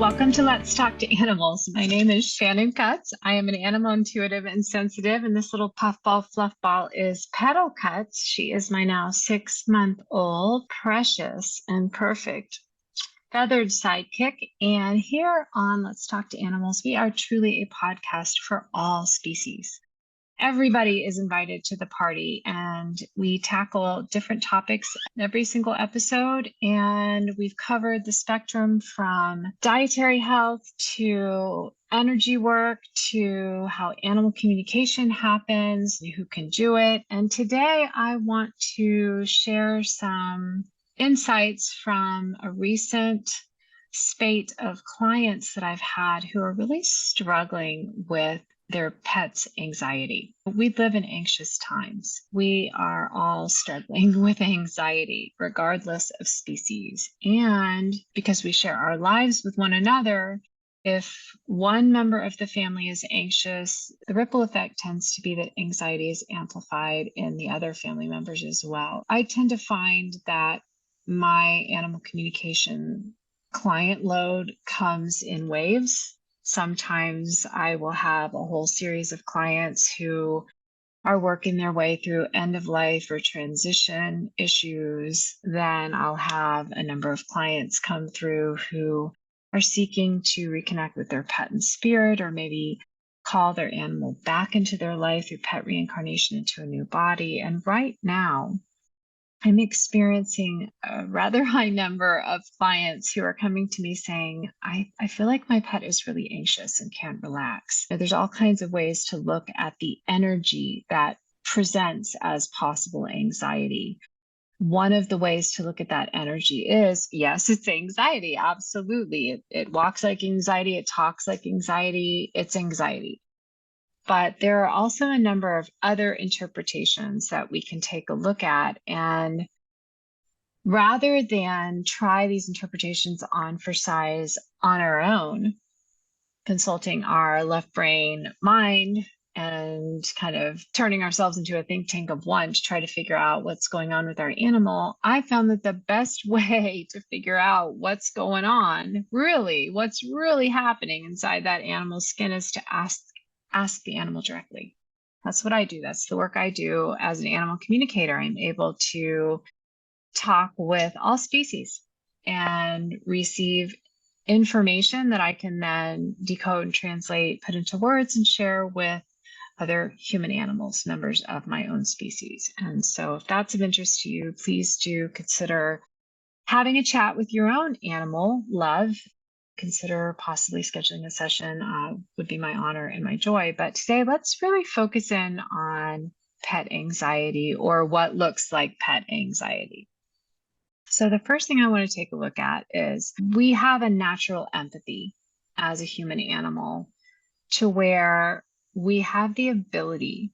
Welcome to Let's Talk to Animals. My name is Shannon Cutts. I am an animal intuitive and sensitive, and this little puffball fluffball is Petal Cutts. She is my now 6-month-old, precious and perfect feathered sidekick. And here on Let's Talk to Animals, we are truly a podcast for all species. Everybody is invited to the party, and we tackle different topics every single episode. And we've covered the spectrum from dietary health to energy work to how animal communication happens, who can do it. And today I want to share some insights from a recent spate of clients that I've had who are really struggling with their pets' anxiety. We live in anxious times. We are all struggling with anxiety, regardless of species. And because we share our lives with one another, if one member of the family is anxious, the ripple effect tends to be that anxiety is amplified in the other family members as well. I tend to find that my animal communication client load comes in waves. Sometimes I will have a whole series of clients who are working their way through end of life or transition issues. Then I'll have a number of clients come through who are seeking to reconnect with their pet in spirit, or maybe call their animal back into their life through pet reincarnation into a new body. And right now, I'm experiencing a rather high number of clients who are coming to me saying, I feel like my pet is really anxious and can't relax. There's all kinds of ways to look at the energy that presents as possible anxiety. One of the ways to look at that energy is, yes, it's anxiety. Absolutely. It walks like anxiety. It talks like anxiety. It's anxiety. But there are also a number of other interpretations that we can take a look at. And rather than try these interpretations on for size on our own, consulting our left brain mind and kind of turning ourselves into a think tank of one to try to figure out what's going on with our animal, I found that the best way to figure out what's going on, really, what's really happening inside that animal's skin, is to ask the animal directly. That's what I do. That's the work I do as an animal communicator. I'm able to talk with all species and receive information that I can then decode and translate, put into words, and share with other human animals, members of my own species. And so if that's of interest to you, please do consider having a chat with your own animal love. Consider possibly scheduling a session. Would be my honor and my joy. But today, let's really focus in on pet anxiety, or what looks like pet anxiety. So the first thing I want to take a look at is we have a natural empathy as a human animal, to where we have the ability,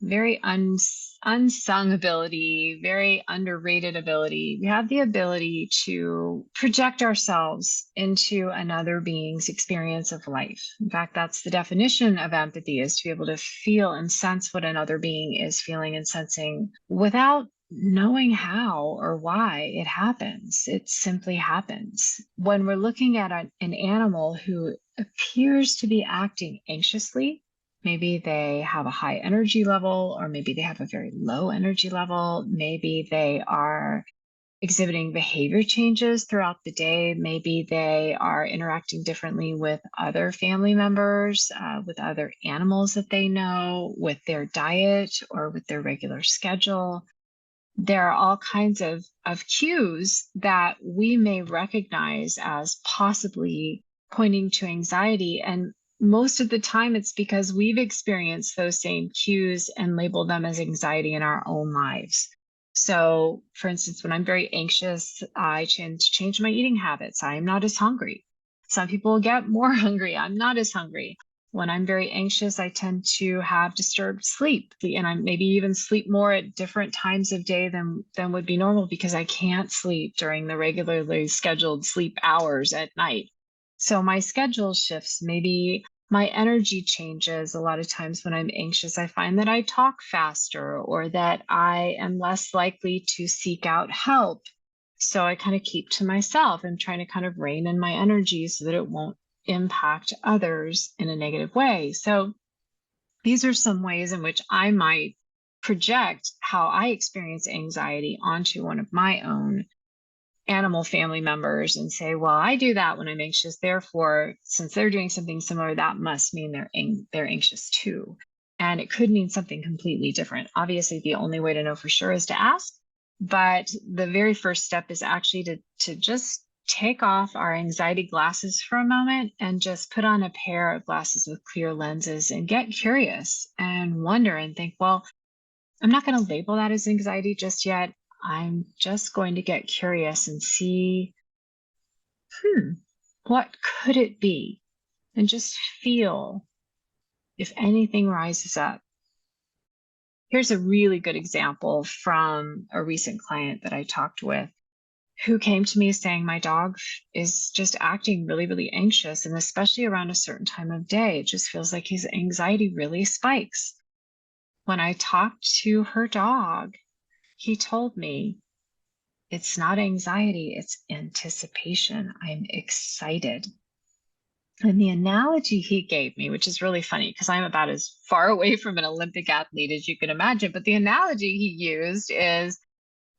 very unsung ability, very underrated ability. We have the ability to project ourselves into another being's experience of life. In fact, that's the definition of empathy, is to be able to feel and sense what another being is feeling and sensing without knowing how or why it happens. It simply happens. When we're looking at an animal who appears to be acting anxiously, maybe they have a high energy level, or maybe they have a very low energy level. Maybe they are exhibiting behavior changes throughout the day. Maybe they are interacting differently with other family members, with other animals that they know, with their diet, or with their regular schedule. There are all kinds of cues that we may recognize as possibly pointing to anxiety. And most of the time, it's because we've experienced those same cues and labeled them as anxiety in our own lives. So, for instance, when I'm very anxious, I tend to change my eating habits. I'm not as hungry. Some people get more hungry. I'm not as hungry. When I'm very anxious, I tend to have disturbed sleep, and I maybe even sleep more at different times of day than would be normal, because I can't sleep during the regularly scheduled sleep hours at night. So my schedule shifts. Maybe my energy changes. A lot of times when I'm anxious, I find that I talk faster, or that I am less likely to seek out help So I kind of keep to myself and trying to kind of rein in my energy so that it won't impact others in a negative way. So these are some ways in which I might project how I experience anxiety onto one of my own animal family members and say, well, I do that when I'm anxious. Therefore, since they're doing something similar, that must mean they're anxious too. And it could mean something completely different. Obviously, the only way to know for sure is to ask. But the very first step is actually to just take off our anxiety glasses for a moment and just put on a pair of glasses with clear lenses and get curious and wonder and think, well, I'm not going to label that as anxiety just yet. I'm just going to get curious and see, what could it be? And just feel if anything rises up. Here's a really good example from a recent client that I talked with who came to me saying, my dog is just acting really, really anxious. And especially around a certain time of day, it just feels like his anxiety really spikes. When I talked to her dog, he told me, it's not anxiety, it's anticipation. I'm excited. And the analogy he gave me, which is really funny because I'm about as far away from an Olympic athlete as you can imagine, but the analogy he used is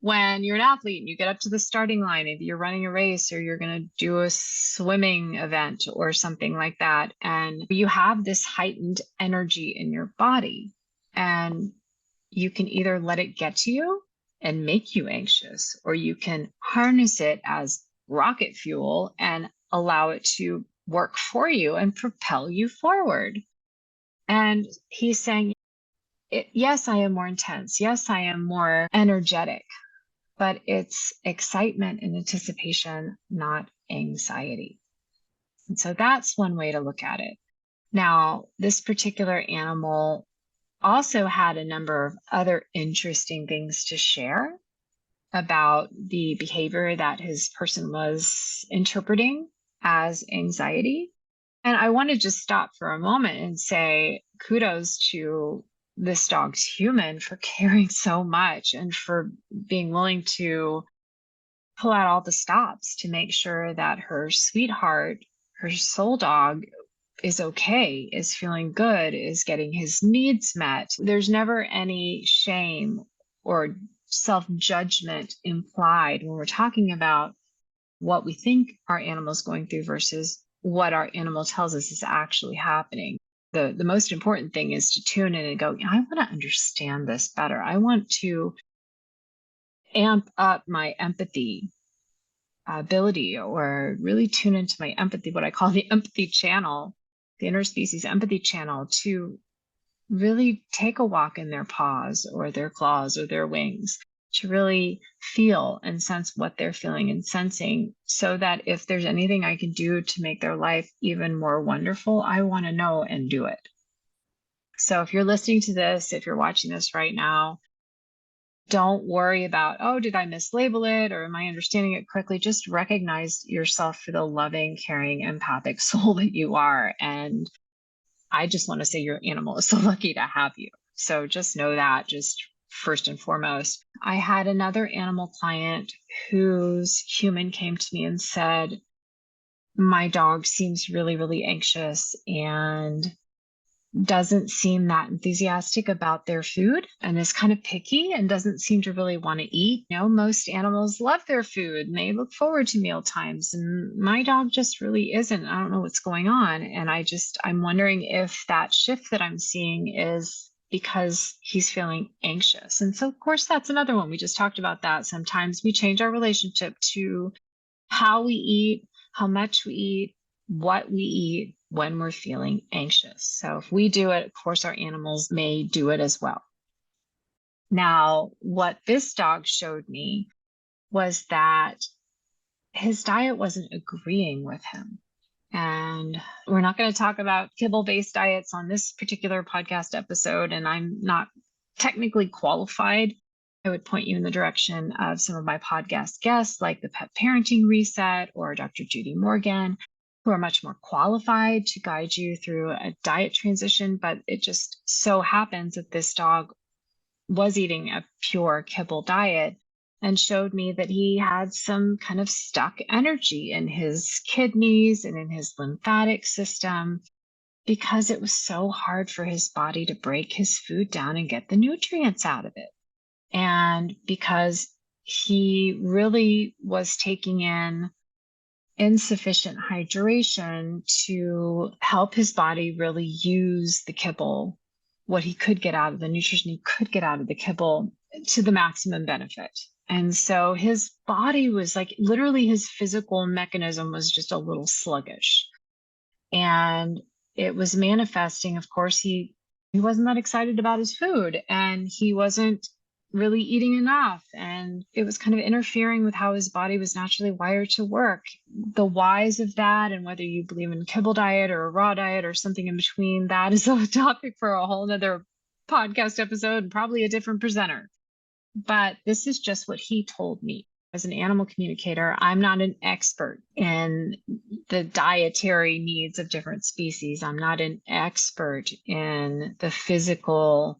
when you're an athlete and you get up to the starting line, maybe you're running a race or you're going to do a swimming event or something like that, and you have this heightened energy in your body, and you can either let it get to you and make you anxious, or you can harness it as rocket fuel and allow it to work for you and propel you forward. And he's saying, yes, I am more intense. Yes, I am more energetic, but it's excitement and anticipation, not anxiety. And so that's one way to look at it. Now, this particular animal also had a number of other interesting things to share about the behavior that his person was interpreting as anxiety. And I want to just stop for a moment and say kudos to this dog's human for caring so much and for being willing to pull out all the stops to make sure that her sweetheart, her soul dog, is okay, is feeling good, is getting his needs met. There's never any shame or self-judgment implied when we're talking about what we think our animal's going through versus what our animal tells us is actually happening. The most important thing is to tune in and go, I want to understand this better. I want to amp up my empathy ability, or really tune into my empathy, what I call the empathy channel, the interspecies empathy channel, to really take a walk in their paws or their claws or their wings, to really feel and sense what they're feeling and sensing, so that if there's anything I can do to make their life even more wonderful, I want to know and do it. So if you're listening to this, if you're watching this right now, don't worry about, oh, did I mislabel it or am I understanding it correctly? Just recognize yourself for the loving, caring, empathic soul that you are. And I just want to say your animal is so lucky to have you. So just know that, just first and foremost. I had another animal client whose human came to me and said, my dog seems really, really anxious and doesn't seem that enthusiastic about their food and is kind of picky and doesn't seem to really want to eat. You know, most animals love their food and they look forward to meal times. And my dog just really isn't. I don't know what's going on. And I'm wondering if that shift that I'm seeing is because he's feeling anxious. And so, of course, that's another one. We just talked about that. Sometimes we change our relationship to how we eat, how much we eat, what we eat when we're feeling anxious. So if we do it, of course, our animals may do it as well. Now, what this dog showed me was that his diet wasn't agreeing with him. And we're not going to talk about kibble-based diets on this particular podcast episode, and I'm not technically qualified. I would point you in the direction of some of my podcast guests, like the Pet Parenting Reset or Dr. Judy Morgan, who are much more qualified to guide you through a diet transition. But it just so happens that this dog was eating a pure kibble diet and showed me that he had some kind of stuck energy in his kidneys and in his lymphatic system because it was so hard for his body to break his food down and get the nutrients out of it. And because he really was taking in insufficient hydration to help his body really use the kibble, what he could get out of the nutrition he could get out of the kibble to the maximum benefit. And so his body was like, literally his physical mechanism was just a little sluggish. And it was manifesting. Of course, he wasn't that excited about his food, and he wasn't really eating enough, and it was kind of interfering with how his body was naturally wired to work. The whys of that, and whether you believe in kibble diet or a raw diet or something in between, that is a topic for a whole nother podcast episode and probably a different presenter. But this is just what he told me. As an animal communicator, I'm not an expert in the dietary needs of different species. I'm not an expert in the physical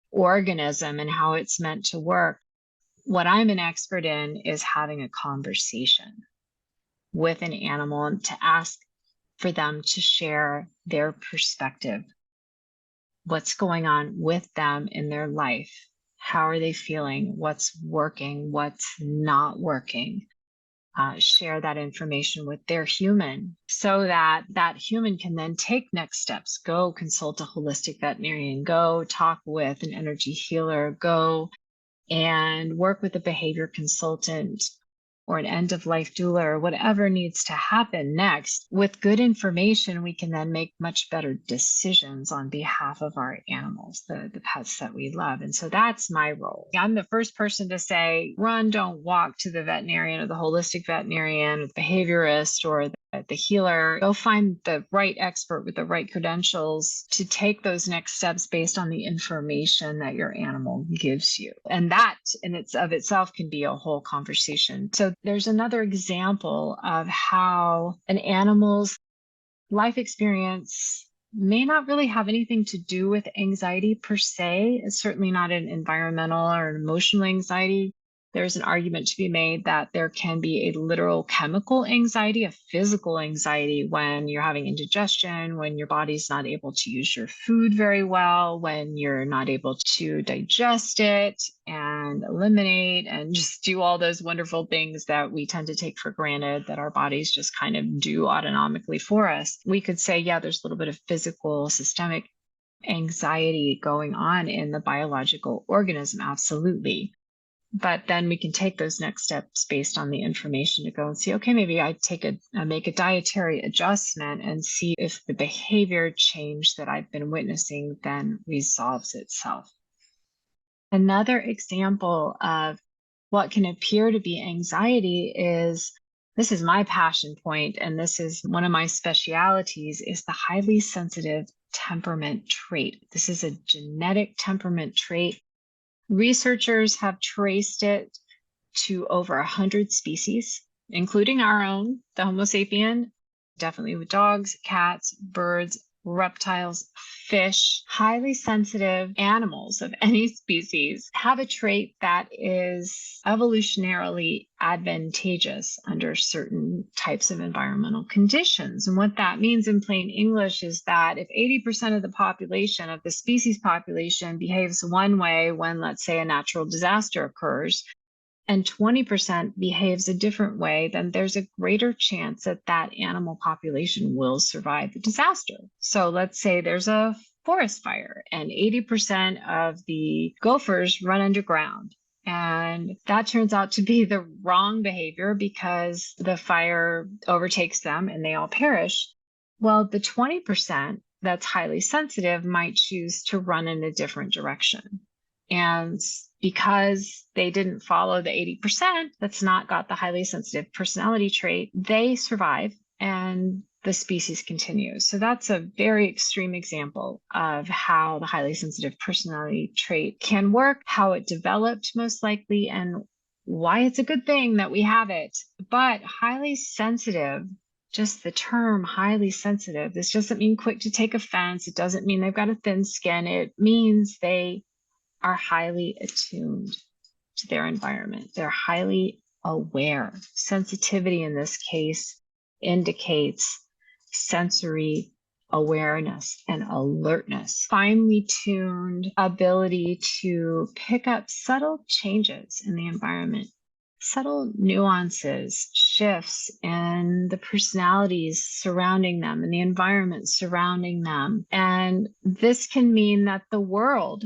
organism and how it's meant to work. What I'm an expert in is having a conversation with an animal and to ask for them to share their perspective. What's going on with them in their life? How are they feeling? What's working? What's not working? Share that information with their human so that that human can then take next steps. Go consult a holistic veterinarian, go talk with an energy healer, go and work with a behavior consultant or an end-of-life doula or whatever needs to happen next. With good information, we can then make much better decisions on behalf of our animals, the pets that we love. And so that's my role. I'm the first person to say, run, don't walk to the veterinarian or the holistic veterinarian or the behaviorist or the healer. Go find the right expert with the right credentials to take those next steps based on the information that your animal gives you. And that in itself can be a whole conversation. So there's another example of how an animal's life experience may not really have anything to do with anxiety per se. It's certainly not an environmental or an emotional anxiety. There's an argument to be made that there can be a literal chemical anxiety, a physical anxiety when you're having indigestion, when your body's not able to use your food very well, when you're not able to digest it and eliminate and just do all those wonderful things that we tend to take for granted that our bodies just kind of do autonomically for us. We could say, yeah, there's a little bit of physical, systemic anxiety going on in the biological organism, absolutely. But then we can take those next steps based on the information to go and see, okay, maybe I make a dietary adjustment and see if the behavior change that I've been witnessing then resolves itself. Another example of what can appear to be anxiety is, this is my passion point, and this is one of my specialities, is the highly sensitive temperament trait. This is a genetic temperament trait. Researchers have traced it to over 100 species, including our own, the Homo sapien, definitely with dogs, cats, birds, reptiles, fish. Highly sensitive animals of any species have a trait that is evolutionarily advantageous under certain types of environmental conditions. And what that means in plain English is that if 80% of the population, of the species population, behaves one way when, let's say, a natural disaster occurs, and 20% behaves a different way, then there's a greater chance that that animal population will survive the disaster. So let's say there's a forest fire and 80% of the gophers run underground. And that turns out to be the wrong behavior because the fire overtakes them and they all perish. Well, the 20% that's highly sensitive might choose to run in a different direction. And because they didn't follow the 80% that's not got the highly sensitive personality trait, they survive and the species continues. So that's a very extreme example of how the highly sensitive personality trait can work, how it developed most likely, and why it's a good thing that we have it. But highly sensitive, just the term highly sensitive, this doesn't mean quick to take offense. It doesn't mean they've got a thin skin. It means they are highly attuned to their environment. They're highly aware. Sensitivity in this case indicates sensory awareness and alertness, finely tuned ability to pick up subtle changes in the environment, subtle nuances, shifts in the personalities surrounding them and the environment surrounding them. And this can mean that the world,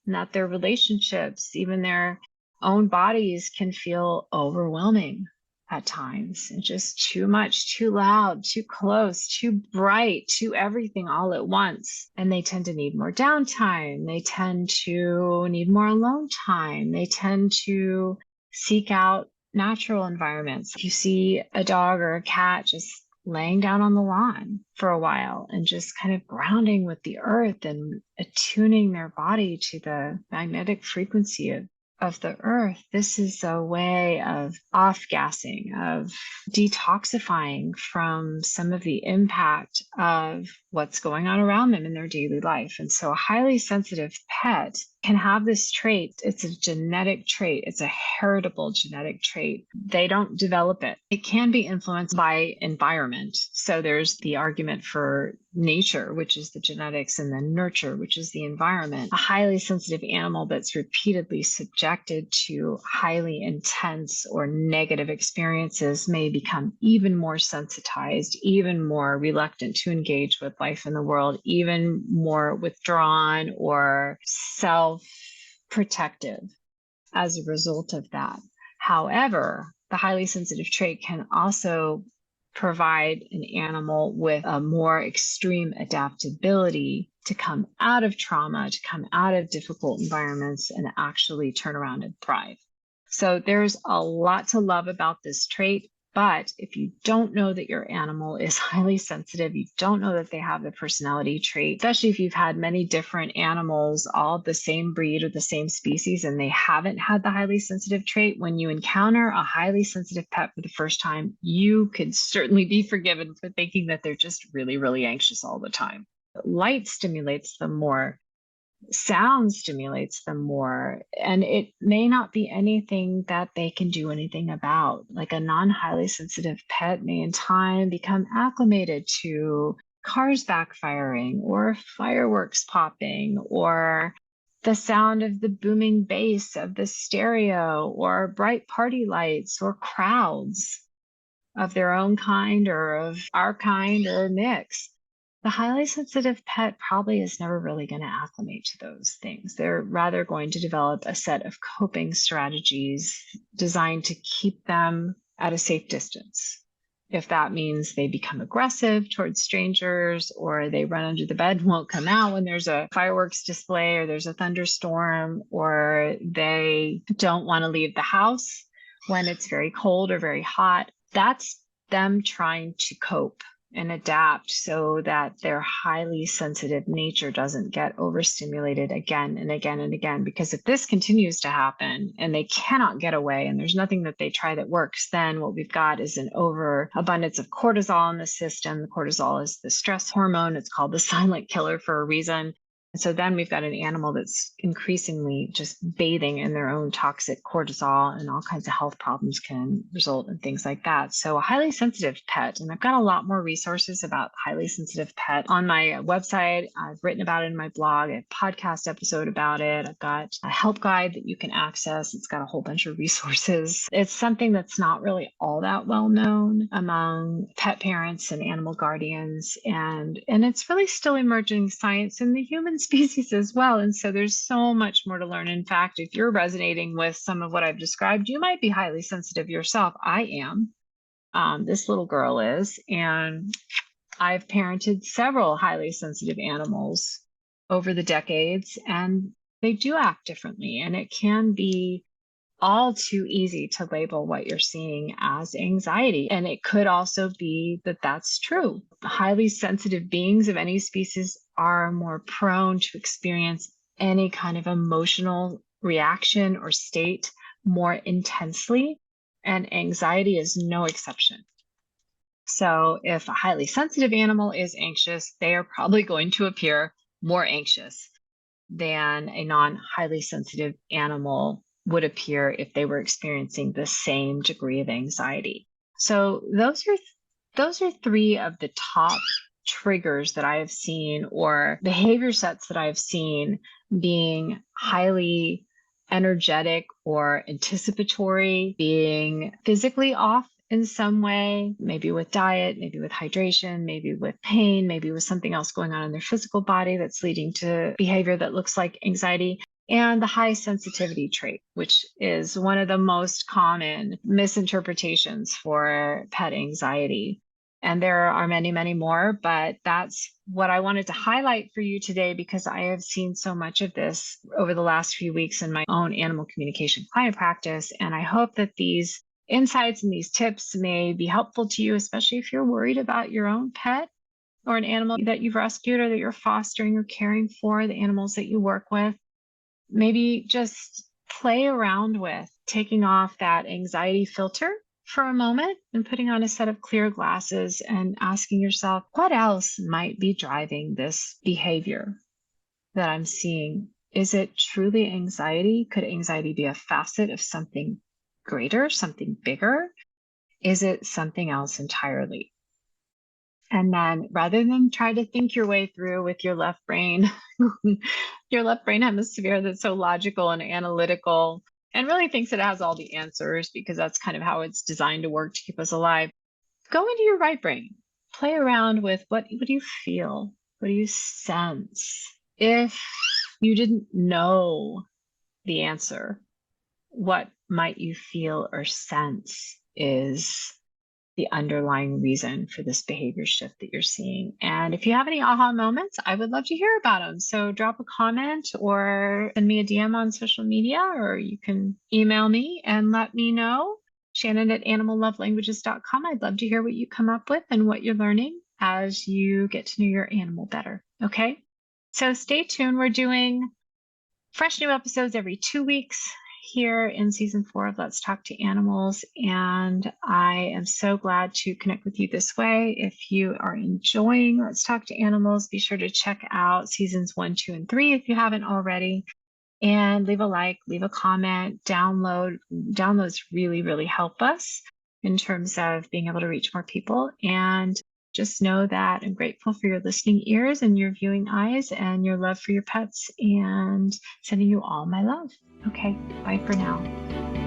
not their relationships, even their own bodies can feel overwhelming at times, and just too much, too loud, too close, too bright, too everything all at once. And they tend to need more downtime. They tend to need more alone time. They tend to seek out natural environments. If you see a dog or a cat just laying down on the lawn for a while and just kind of grounding with the earth and attuning their body to the magnetic frequency of the earth, this is a way of off-gassing, of detoxifying from some of the impact of what's going on around them in their daily life. And so a highly sensitive pet can have this trait. It's a genetic trait. It's a heritable genetic trait. They don't develop it. It can be influenced by environment. So there's the argument for nature, which is the genetics, and then nurture, which is the environment. A highly sensitive animal that's repeatedly subjected to highly intense or negative experiences may become even more sensitized, even more reluctant to engage with life in the world, even more withdrawn or self-protective as a result of that. However, the highly sensitive trait can also provide an animal with a more extreme adaptability to come out of trauma, to come out of difficult environments and actually turn around and thrive. So there's a lot to love about this trait. But if you don't know that your animal is highly sensitive, you don't know that they have the personality trait, especially if you've had many different animals, all the same breed or the same species, and they haven't had the highly sensitive trait, when you encounter a highly sensitive pet for the first time, you could certainly be forgiven for thinking that they're just really, really anxious all the time. Light stimulates them more. Sound stimulates them more, and it may not be anything that they can do anything about. Like a non-highly sensitive pet may in time become acclimated to cars backfiring or fireworks popping or the sound of the booming bass of the stereo or bright party lights or crowds of their own kind or of our kind or a mix. The highly sensitive pet probably is never really going to acclimate to those things. They're rather going to develop a set of coping strategies designed to keep them at a safe distance. If that means they become aggressive towards strangers, or they run under the bed and won't come out when there's a fireworks display or there's a thunderstorm, or they don't want to leave the house when it's very cold or very hot, that's them trying to cope and adapt so that their highly sensitive nature doesn't get overstimulated again and again and again. Because if this continues to happen and they cannot get away and there's nothing that they try that works, then what we've got is an overabundance of cortisol in the system. The cortisol is the stress hormone. It's called the silent killer for a reason. And so then we've got an animal that's increasingly just bathing in their own toxic cortisol, and all kinds of health problems can result in things like that. So a highly sensitive pet, and I've got a lot more resources about highly sensitive pet on my website. I've written about it in my blog, a podcast episode about it. I've got a help guide that you can access. It's got a whole bunch of resources. It's something that's not really all that well known among pet parents and animal guardians. And it's really still emerging science in the human species as well. And so there's so much more to learn. In fact, if you're resonating with some of what I've described, you might be highly sensitive yourself. I am. This little girl is. And I've parented several highly sensitive animals over the decades, and they do act differently. And it can be all too easy to label what you're seeing as anxiety. And it could also be that that's true. Highly sensitive beings of any species are more prone to experience any kind of emotional reaction or state more intensely, and anxiety is no exception. So if a highly sensitive animal is anxious, they are probably going to appear more anxious than a non-highly sensitive animal would appear if they were experiencing the same degree of anxiety. So those are three of the top triggers that I have seen, or behavior sets that I've seen, being highly energetic or anticipatory, being physically off in some way, maybe with diet, maybe with hydration, maybe with pain, maybe with something else going on in their physical body that's leading to behavior that looks like anxiety. And the high sensitivity trait, which is one of the most common misinterpretations for pet anxiety. And there are many, many more, but that's what I wanted to highlight for you today, because I have seen so much of this over the last few weeks in my own animal communication client practice. And I hope that these insights and these tips may be helpful to you, especially if you're worried about your own pet or an animal that you've rescued or that you're fostering or caring for, the animals that you work with. Maybe just play around with taking off that anxiety filter for a moment and putting on a set of clear glasses and asking yourself, what else might be driving this behavior that I'm seeing? Is it truly anxiety? Could anxiety be a facet of something greater, something bigger? Is it something else entirely? And then rather than try to think your way through with your left brain, your left brain hemisphere that's so logical and analytical and really thinks it has all the answers, because that's kind of how it's designed to work to keep us alive, go into your right brain. Play around with what do you feel? What do you sense? If you didn't know the answer, what might you feel or sense is the underlying reason for this behavior shift that you're seeing? And if you have any aha moments, I would love to hear about them. So drop a comment or send me a DM on social media, or you can email me and let me know. Shannon@animallovelanguages.com. I'd love to hear what you come up with and what you're learning as you get to know your animal better. Okay, so stay tuned. We're doing fresh new episodes every 2 weeks here in season 4 of Let's Talk to Animals. And I am so glad to connect with you this way. If you are enjoying Let's Talk to Animals, be sure to check out seasons 1, 2, and 3 if you haven't already. And leave a like, leave a comment, downloads really, really help us in terms of being able to reach more people. And just know that I'm grateful for your listening ears and your viewing eyes and your love for your pets, and sending you all my love. Okay, bye for now.